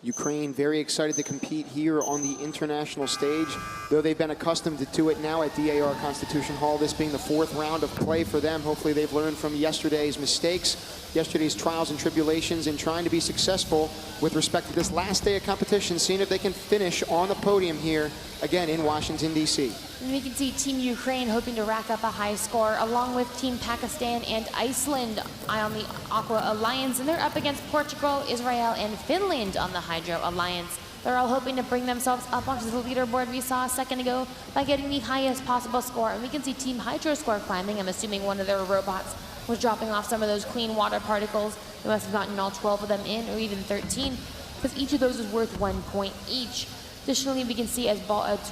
Ukraine very excited to compete here on the international stage, though they've been accustomed to it now at DAR Constitution Hall, this being the 4th round of play for them. Hopefully they've learned from yesterday's mistakes, yesterday's trials and tribulations, in trying to be successful with respect to this last day of competition, seeing if they can finish on the podium here again in Washington, D.C. And we can see Team Ukraine hoping to rack up a high score, along with Team Pakistan and Iceland on the Aqua Alliance, and they're up against Portugal, Israel, and Finland on the Hydro Alliance. They're all hoping to bring themselves up onto the leaderboard we saw a second ago by getting the highest possible score. And we can see Team Hydro score climbing. I'm assuming one of their robots was dropping off some of those clean water particles. They must have gotten all 12 of them in, or even 13, because each of those is worth 1 point each. Additionally, we can see as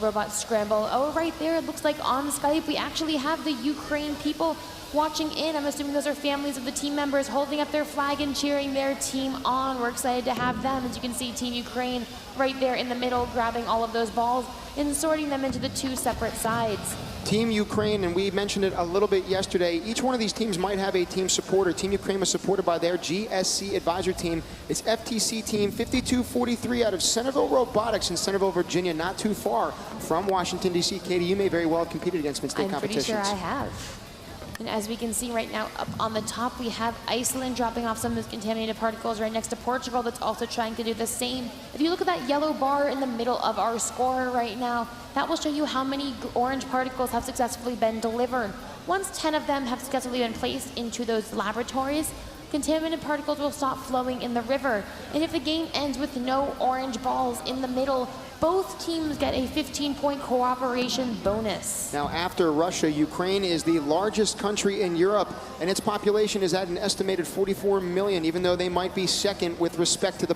robots scramble, oh, right there, it looks like on Skype we actually have the Ukraine people watching in. I'm assuming those are families of the team members holding up their flag and cheering their team on. We're excited to have them. As you can see, Team Ukraine right there in the middle, grabbing all of those balls and sorting them into the 2 separate sides. Team Ukraine, and we mentioned it a little bit yesterday, each one of these teams might have a team supporter. Team Ukraine was supported by their GSC advisor team. It's FTC team 5243 out of Centerville Robotics in Centerville, Virginia, not too far from Washington, D.C. Katie, you may very well have competed against mid-state competitions. I'm pretty sure I have. And as we can see right now, up on the top, we have Iceland dropping off some of those contaminated particles right next to Portugal that's also trying to do the same. If you look at that yellow bar in the middle of our score right now, that will show you how many orange particles have successfully been delivered. Once 10 of them have successfully been placed into those laboratories, contaminated particles will stop flowing in the river. And if the game ends with no orange balls in the middle, both teams get a 15-point cooperation bonus. Now, after Russia, Ukraine is the largest country in Europe, and its population is at an estimated 44 million, even though they might be second with respect to the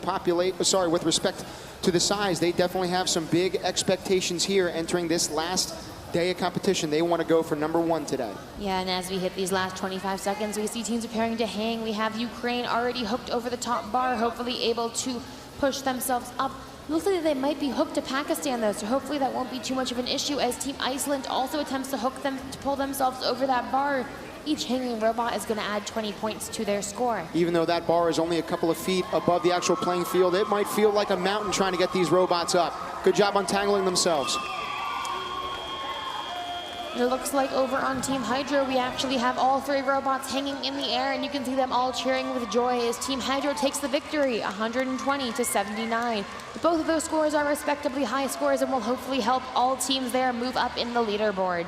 with respect to the size. They definitely have some big expectations here entering this last day of competition. They want to go for #1 today. Yeah, and as we hit these last 25 seconds, we see teams preparing to hang. We have Ukraine already hooked over the top bar, hopefully able to push themselves up. Looks like they might be hooked to Pakistan though, so hopefully that won't be too much of an issue, as Team Iceland also attempts to hook them to pull themselves over that bar. Each hanging robot is going to add 20 points to their score. Even though that bar is only a couple of feet above the actual playing field, it might feel like a mountain trying to get these robots up. Good job untangling themselves. It looks like over on Team Hydro, we actually have all 3 robots hanging in the air, and you can see them all cheering with joy as Team Hydro takes the victory, 120 to 79. Both of those scores are respectively high scores and will hopefully help all teams there move up in the leaderboard.